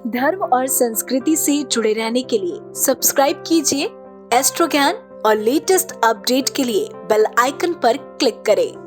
धर्म और संस्कृति से जुड़े रहने के लिए सब्सक्राइब कीजिए एस्ट्रो ज्ञान और लेटेस्ट अपडेट के लिए बेल आइकन पर क्लिक करें।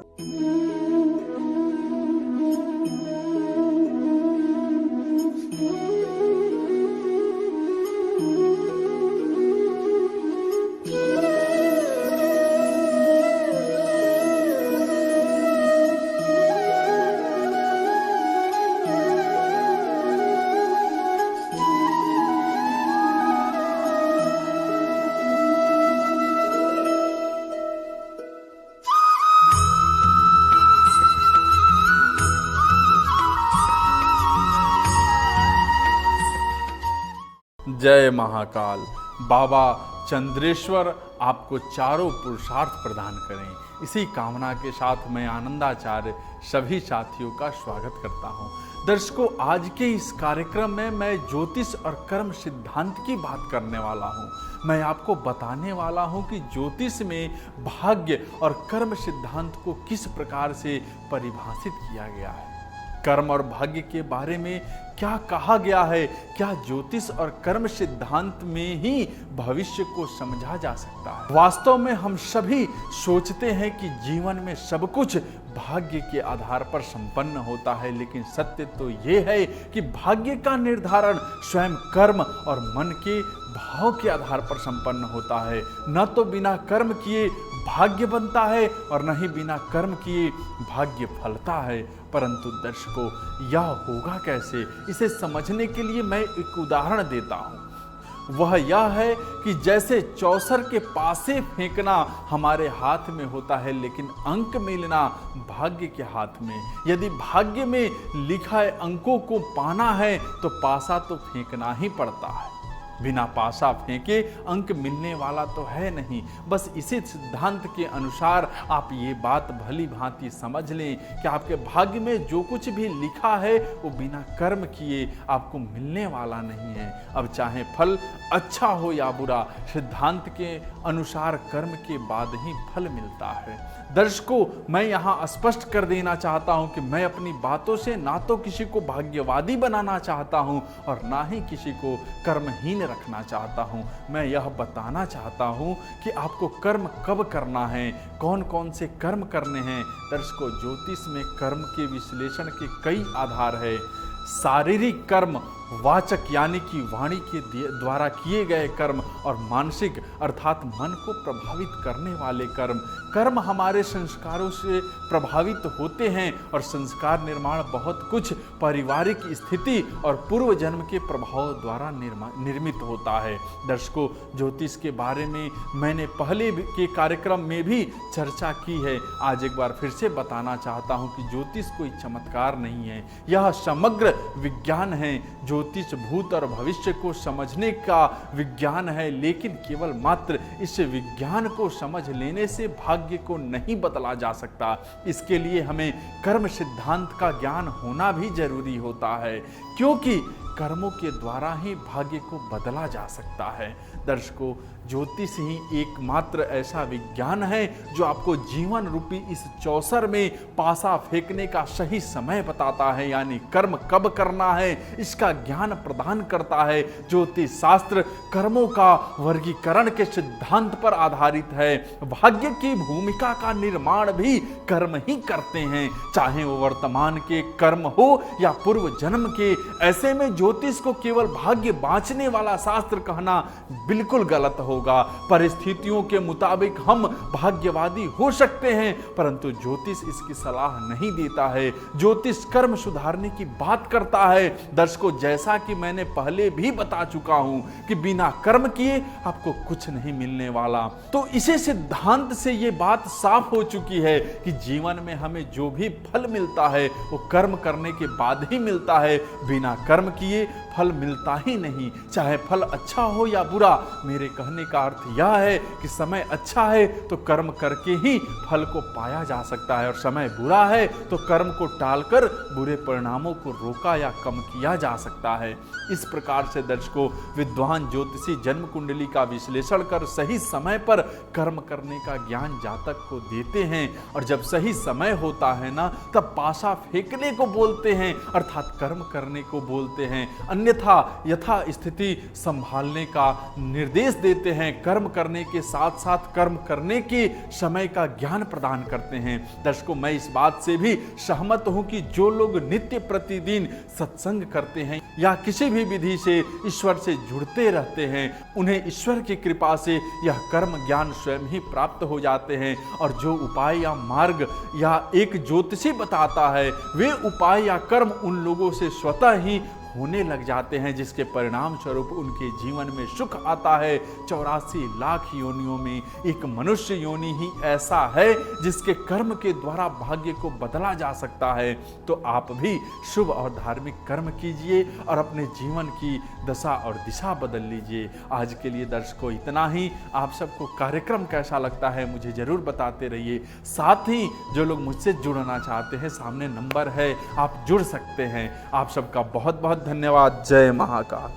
जय महाकाल। बाबा चंद्रेश्वर आपको चारों पुरुषार्थ प्रदान करें। इसी कामना के साथ मैं आनंदाचार्य सभी साथियों का स्वागत करता हूं। दर्शकों, आज के इस कार्यक्रम में मैं ज्योतिष और कर्म सिद्धांत की बात करने वाला हूं। मैं आपको बताने वाला हूं कि ज्योतिष में भाग्य और कर्म सिद्धांत को किस प्रकार से परिभाषित किया गया है। कर्म और भाग्य के बारे में क्या कहा गया है? क्या ज्योतिष और कर्म सिद्धांत में ही भविष्य को समझा जा सकता है? वास्तव में हम सभी सोचते हैं कि जीवन में सब कुछ भाग्य के आधार पर संपन्न होता है, लेकिन सत्य तो ये है कि भाग्य का निर्धारण स्वयं कर्म और मन के भाव के आधार पर संपन्न होता है। न तो बिना कर्म किए भाग्य बनता है और न ही बिना कर्म किए भाग्य फलता है। परंतु दर्शकों, यह होगा कैसे? इसे समझने के लिए मैं एक उदाहरण देता हूं। वह यह है कि जैसे चौसर के पासे फेंकना हमारे हाथ में होता है, लेकिन अंक मिलना भाग्य के हाथ में। यदि भाग्य में लिखा अंकों को पाना है तो पासा तो फेंकना ही पड़ता है। बिना पासा फेंके अंक मिलने वाला तो है नहीं। बस इसी सिद्धांत के अनुसार आप ये बात भली भांति समझ लें कि आपके भाग्य में जो कुछ भी लिखा है वो बिना कर्म किए आपको मिलने वाला नहीं है। अब चाहे फल अच्छा हो या बुरा, सिद्धांत के अनुसार कर्म के बाद ही फल मिलता है। दर्शकों, मैं यहाँ स्पष्ट कर देना चाहता हूँ कि मैं अपनी बातों से ना तो किसी को भाग्यवादी बनाना चाहता हूँ और ना ही किसी को कर्महीन रखना चाहता हूँ। मैं यह बताना चाहता हूँ कि आपको कर्म कब करना है, कौन कौन से कर्म करने हैं। दर्शकों, ज्योतिष में कर्म के विश्लेषण के कई आधार है। शारीरिक कर्म, वाचक यानी कि वाणी के द्वारा किए गए कर्म, और मानसिक अर्थात मन को प्रभावित करने वाले कर्म। कर्म हमारे संस्कारों से प्रभावित होते हैं और संस्कार निर्माण बहुत कुछ पारिवारिक स्थिति और पूर्व जन्म के प्रभाव द्वारा निर्मित होता है। दर्शकों, ज्योतिष के बारे में मैंने पहले के कार्यक्रम में भी चर्चा की है। आज एक बार फिर से बताना चाहता हूं कि ज्योतिष कोई चमत्कार नहीं है, यह समग्र विज्ञान है। ज्योतिष भूत और भविष्य को समझने का विज्ञान है, लेकिन केवल मात्र इस विज्ञान को समझ लेने से भाग्य को नहीं बदला जा सकता। इसके लिए हमें कर्म सिद्धांत का ज्ञान होना भी जरूरी होता है, क्योंकि कर्मों के द्वारा ही भाग्य को बदला जा सकता है। दर्शकों, ज्योतिष ही एकमात्र ऐसा विज्ञान है जो आपको जीवन रूपी इस चौसर में पासा फेंकने का सही समय बताता है, यानी कर्म कब करना है इसका ज्ञान प्रदान करता है। ज्योतिष शास्त्र कर्मों का वर्गीकरण के सिद्धांत पर आधारित है। भाग्य की भूमिका का निर्माण भी कर्म ही करते हैं, चाहे वो वर्तमान के कर्म हो या पूर्व जन्म के। ऐसे में ज्योतिष को केवल भाग्य बांचने वाला शास्त्र कहना बिल्कुल गलत होगा। परिस्थितियों के मुताबिक हम भाग्यवादी हो सकते हैं, परंतु ज्योतिष इसकी सलाह नहीं देता है। ज्योतिष कर्म सुधारने की बात करता है। दर्शकों, जैसा कि मैंने पहले भी बता चुका हूं कि बिना कर्म किए आपको कुछ नहीं मिलने वाला। तो इसी सिद्धांत से ये बात साफ हो चुकी है कि जीवन में हमें जो भी फल मिलता है वो कर्म करने के बाद ही मिलता है। बिना कर्म किए फल मिलता ही नहीं, चाहे फल अच्छा हो या बुरा। मेरे कहने का अर्थ यह है कि समय अच्छा है तो कर्म करके ही फल को पाया जा सकता है, और समय बुरा है तो कर्म को टालकर बुरे परिणामों को रोका या कम किया जा सकता है। इस प्रकार से दर्शकों, विद्वान ज्योतिषी जन्म कुंडली का विश्लेषण कर सही समय पर कर्म करने का ज्ञान जातक को देते हैं, और जब सही समय होता है ना, तब पासा फेंकने को बोलते हैं, अर्थात कर्म करने को बोलते हैं। अन्य अन्यथा यथा स्थिति संभालने का निर्देश देते हैं। कर्म करने के साथ साथ कर्म करने के समय का ज्ञान प्रदान करते हैं। दर्शकों, मैं इस बात से भी सहमत हूं कि जो लोग नित्य प्रतिदिन सत्संग करते हैं या किसी भी विधि से ईश्वर से जुड़ते रहते हैं, उन्हें ईश्वर की कृपा से यह कर्म ज्ञान स्वयं ही प्राप्त हो जाते हैं। और जो उपाय या मार्ग या एक ज्योतिषी बताता है, वे उपाय या कर्म उन लोगों से स्वतः ही होने लग जाते हैं, जिसके परिणाम स्वरूप उनके जीवन में सुख आता है। 84 लाख योनियों में एक मनुष्य योनि ही ऐसा है जिसके कर्म के द्वारा भाग्य को बदला जा सकता है। तो आप भी शुभ और धार्मिक कर्म कीजिए और अपने जीवन की दशा और दिशा बदल लीजिए। आज के लिए दर्शकों इतना ही। आप सबको कार्यक्रम कैसा लगता है मुझे जरूर बताते रहिए। साथ ही जो लोग मुझसे जुड़ना चाहते हैं, सामने नंबर है, आप जुड़ सकते हैं। आप सबका बहुत बहुत धन्यवाद। जय महाकाल।